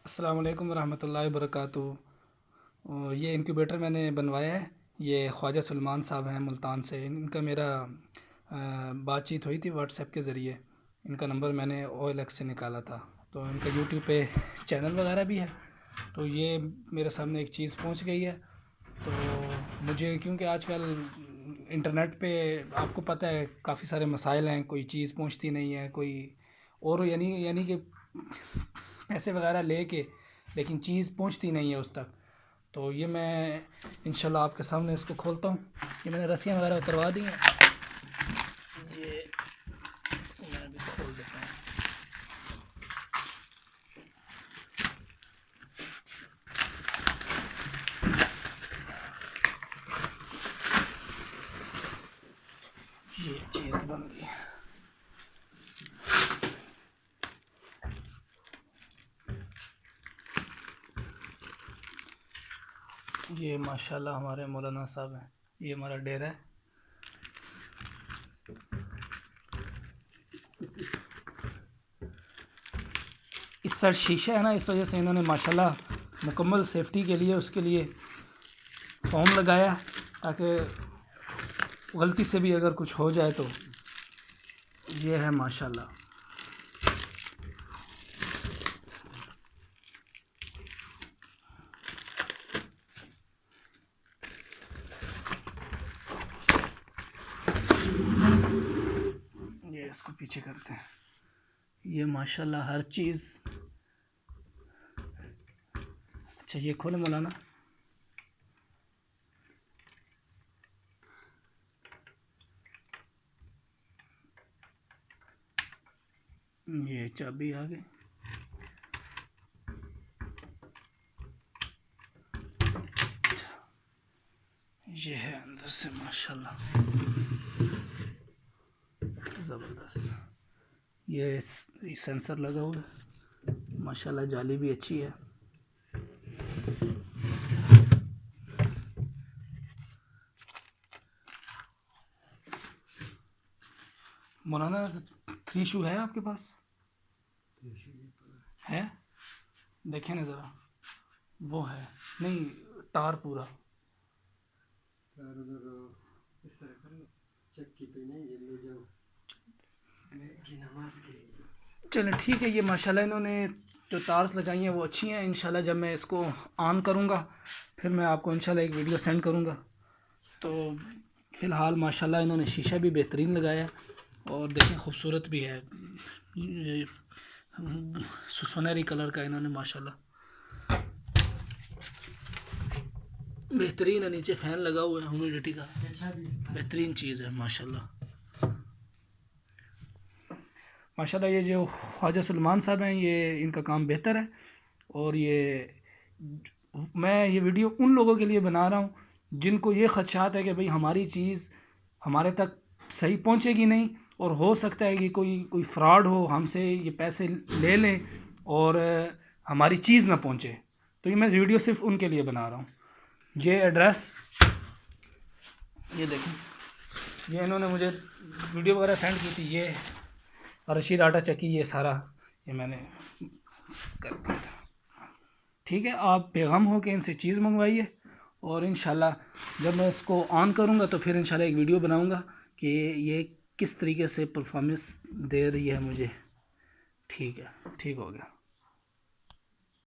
السلام علیکم ورحمۃ اللہ وبرکاتہ۔ یہ انکیوبیٹر میں نے بنوایا ہے، یہ خواجہ سلمان صاحب ہیں ملتان سے۔ ان کا میرا بات چیت ہوئی تھی واٹس ایپ کے ذریعے، ان کا نمبر میں نے او ایل ایکس سے نکالا تھا، تو ان کا یوٹیوب پہ چینل وغیرہ بھی ہے۔ تو یہ میرے سامنے ایک چیز پہنچ گئی ہے، تو مجھے کیونکہ آج کل انٹرنیٹ پہ آپ کو پتہ ہے کافی سارے مسائل ہیں، کوئی چیز پہنچتی نہیں ہے، کوئی اور یعنی کہ پیسے وغیرہ لے کے لیکن چیز پہنچتی نہیں ہے اس تک۔ تو یہ میں انشاءاللہ آپ کے سامنے اس کو کھولتا ہوں۔ یہ میں نے رسیاں وغیرہ اتروا دی ہیں، یہ اس کو میں بھی کھول دیتا ہوں۔ یہ چیز بن گئی، یہ ماشاءاللہ ہمارے مولانا صاحب ہیں، یہ ہمارا ڈیرا ہے۔ اس سائڈ شیشہ ہے نا، اس وجہ سے انہوں نے ماشاءاللہ مکمل سیفٹی کے لیے اس کے لیے فوم لگایا، تاکہ غلطی سے بھی اگر کچھ ہو جائے تو یہ ہے ماشاءاللہ۔ یہ اس کو پیچھے کرتے ہیں، یہ ماشاءاللہ ہر چیز۔ اچھا یہ کھولے مولانا، یہ چابی آ گئی۔ یہ ہے اندر سے ماشاءاللہ زبردست، یہ سینسر لگا ہوا ہے ماشاءاللہ، جالی بھی اچھی ہے۔ مولانا 3 شو ہے آپ کے پاس؟ ہے، دیکھیں نا ذرا، وہ ہے نہیں تار پورا۔ چلیں ٹھیک ہے، یہ ماشاءاللہ انہوں نے جو تارس لگائی ہیں وہ اچھی ہیں۔ انشاءاللہ جب میں اس کو آن کروں گا پھر میں آپ کو انشاءاللہ ایک ویڈیو سینڈ کروں گا۔ تو فی الحال ماشاءاللہ انہوں نے شیشہ بھی بہترین لگایا ہے، اور دیکھیں خوبصورت بھی ہے، سنہری کلر کا انہوں نے ماشاءاللہ بہترین ہے۔ نیچے فین لگا ہوا ہے ہیومیڈیٹی کا، بہترین چیز ہے ماشاءاللہ۔ ماشاءاللہ یہ جو خواجہ سلمان صاحب ہیں، یہ ان کا کام بہتر ہے، اور میں یہ ویڈیو ان لوگوں کے لیے بنا رہا ہوں جن کو یہ خدشات ہے کہ بھئی ہماری چیز ہمارے تک صحیح پہنچے گی نہیں، اور ہو سکتا ہے کہ کوئی فراڈ ہو، ہم سے یہ پیسے لے لیں اور ہماری چیز نہ پہنچے۔ تو یہ میں ویڈیو صرف ان کے لیے بنا رہا ہوں۔ یہ ایڈریس یہ دیکھیں، یہ انہوں نے مجھے ویڈیو وغیرہ سینڈ کی تھی، یہ رشید آٹا چکی، یہ سارا یہ میں نے کر دیا تھا۔ ٹھیک ہے، آپ بے غم ہو کہ ان سے چیز منگوائیے، اور انشاءاللہ جب میں اس کو آن کروں گا تو پھر انشاءاللہ ایک ویڈیو بناؤں گا کہ یہ کس طریقے سے پرفارمنس دے رہی ہے مجھے۔ ٹھیک ہے، ٹھیک ہو گیا۔